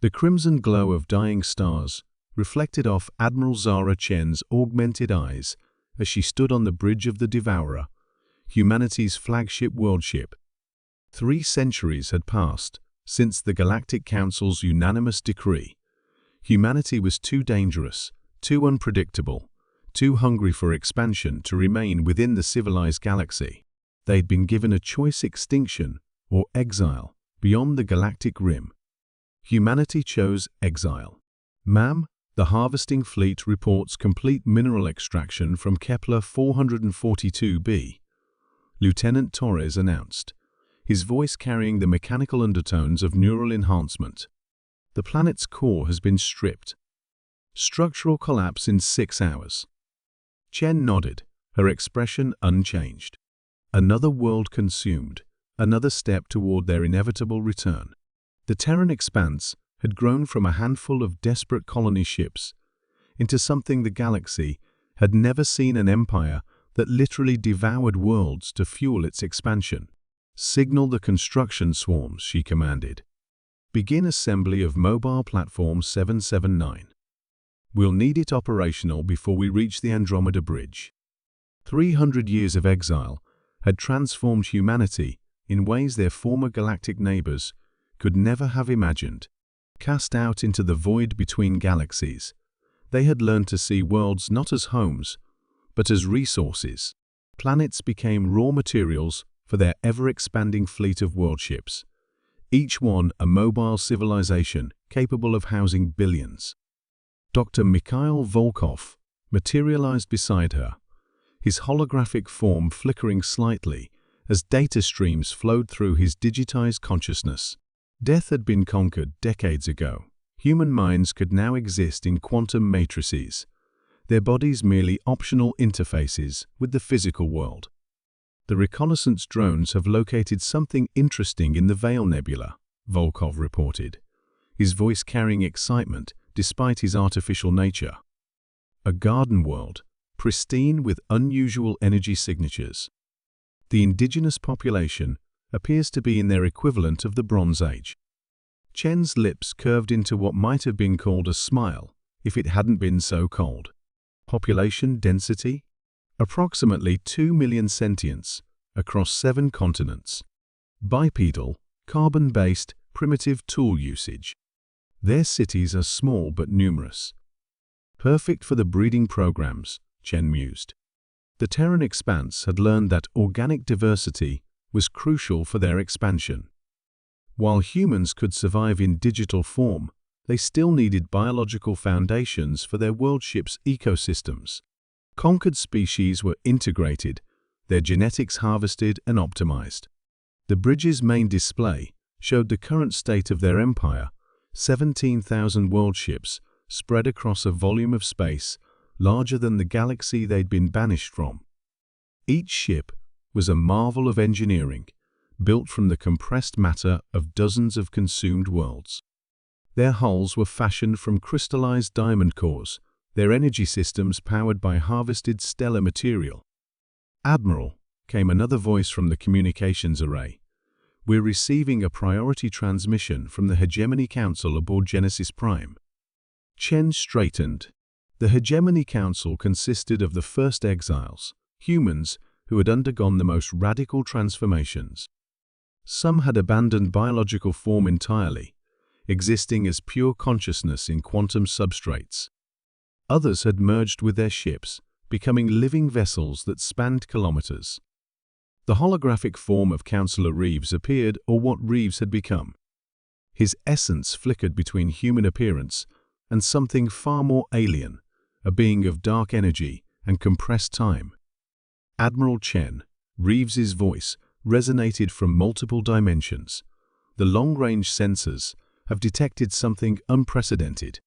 The crimson glow of dying stars reflected off Admiral Zara Chen's augmented eyes as she stood on the bridge of the Devourer, humanity's flagship worldship. 3 centuries had passed since the Galactic Council's unanimous decree. Humanity was too dangerous, too unpredictable, too hungry for expansion to remain within the civilized galaxy. They'd been given a choice: extinction or exile beyond the galactic rim. Humanity chose exile. Ma'am, the harvesting fleet reports complete mineral extraction from Kepler 442b, Lieutenant Torres announced, his voice carrying the mechanical undertones of neural enhancement. The planet's core has been stripped. Structural collapse in 6 hours. Chen nodded, her expression unchanged. Another world consumed, another step toward their inevitable return. The Terran expanse had grown from a handful of desperate colony ships into something the galaxy had never seen: an empire that literally devoured worlds to fuel its expansion. "Signal the construction swarms," she commanded. "Begin assembly of Mobile Platform 779. We'll need it operational before we reach the Andromeda Bridge." 300 years of exile had transformed humanity in ways their former galactic neighbors could never have imagined. Cast out into the void between galaxies, they had learned to see worlds not as homes, but as resources. Planets became raw materials for their ever-expanding fleet of worldships, each one a mobile civilization capable of housing billions. Dr. Mikhail Volkov materialized beside her, his holographic form flickering slightly as data streams flowed through his digitized consciousness. Death had been conquered decades ago. Human minds could now exist in quantum matrices, their bodies merely optional interfaces with the physical world. "The reconnaissance drones have located something interesting in the Veil Nebula," Volkov reported, his voice carrying excitement despite his artificial nature. "A garden world, pristine with unusual energy signatures. The indigenous population appears to be in their equivalent of the Bronze Age." Chen's lips curved into what might have been called a smile if it hadn't been so cold. Population density? Approximately 2 million sentients across 7 continents. Bipedal, carbon-based, primitive tool usage. Their cities are small but numerous. Perfect for the breeding programs, Chen mused. The Terran expanse had learned that organic diversity was crucial for their expansion. While humans could survive in digital form, they still needed biological foundations for their worldship's ecosystems. Conquered species were integrated, their genetics harvested and optimized. The bridge's main display showed the current state of their empire: 17,000 worldships spread across a volume of space larger than the galaxy they'd been banished from. Each ship was a marvel of engineering, built from the compressed matter of dozens of consumed worlds. Their hulls were fashioned from crystallized diamond cores, their energy systems powered by harvested stellar material. "Admiral," came another voice from the communications array, "we're receiving a priority transmission from the Hegemony Council aboard Genesis Prime." Chen straightened. The Hegemony Council consisted of the first exiles, humans who had undergone the most radical transformations. Some had abandoned biological form entirely, existing as pure consciousness in quantum substrates. Others had merged with their ships, becoming living vessels that spanned kilometers. The holographic form of Councillor Reeves appeared, or what Reeves had become. His essence flickered between human appearance and something far more alien, a being of dark energy and compressed time. "Admiral Chen," Reeves's voice resonated from multiple dimensions. "The long-range sensors have detected something unprecedented.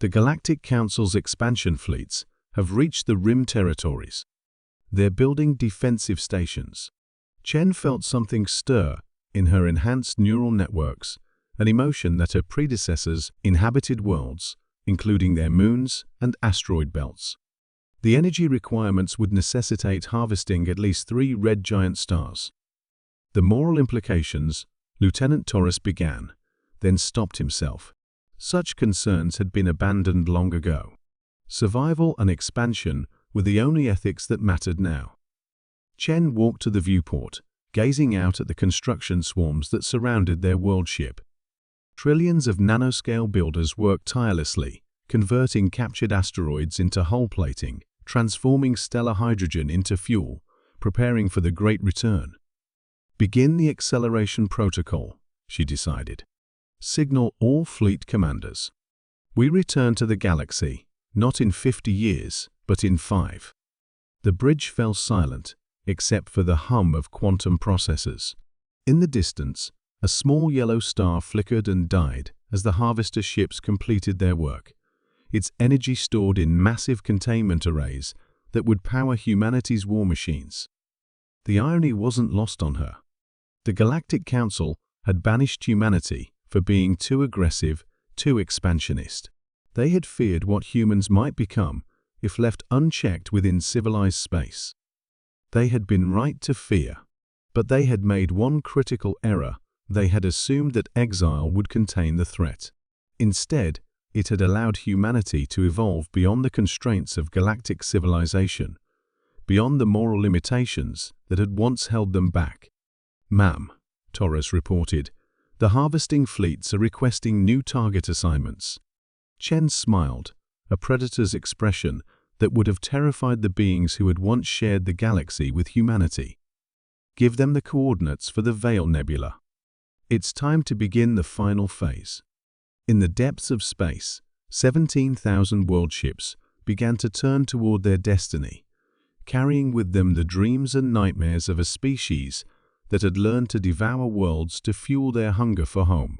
The Galactic Council's expansion fleets have reached the Rim territories. They're building defensive stations." Chen felt something stir in her enhanced neural networks, an emotion that her predecessors inhabited worlds, including their moons and asteroid belts. The energy requirements would necessitate harvesting at least 3 red giant stars. "The moral implications," Lieutenant Torres began, then stopped himself. Such concerns had been abandoned long ago. Survival and expansion were the only ethics that mattered now. Chen walked to the viewport, gazing out at the construction swarms that surrounded their world ship. Trillions of nanoscale builders worked tirelessly, converting captured asteroids into hull plating, transforming stellar hydrogen into fuel, preparing for the Great Return. Begin the acceleration protocol, she decided. Signal all fleet commanders. We return to the galaxy, not in 50 years, but in 5. The bridge fell silent, except for the hum of quantum processors. In the distance, a small yellow star flickered and died as the harvester ships completed their work, its energy stored in massive containment arrays that would power humanity's war machines. The irony wasn't lost on her. The Galactic Council had banished humanity for being too aggressive, too expansionist. They had feared what humans might become if left unchecked within civilized space. They had been right to fear, but they had made one critical error. They had assumed that exile would contain the threat. Instead, it had allowed humanity to evolve beyond the constraints of galactic civilization, beyond the moral limitations that had once held them back. "Ma'am," Torres reported, "the harvesting fleets are requesting new target assignments." Chen smiled, a predator's expression that would have terrified the beings who had once shared the galaxy with humanity. "Give them the coordinates for the Veil Nebula. It's time to begin the final phase." In the depths of space, 17,000 world ships began to turn toward their destiny, carrying with them the dreams and nightmares of a species that had learned to devour worlds to fuel their hunger for home.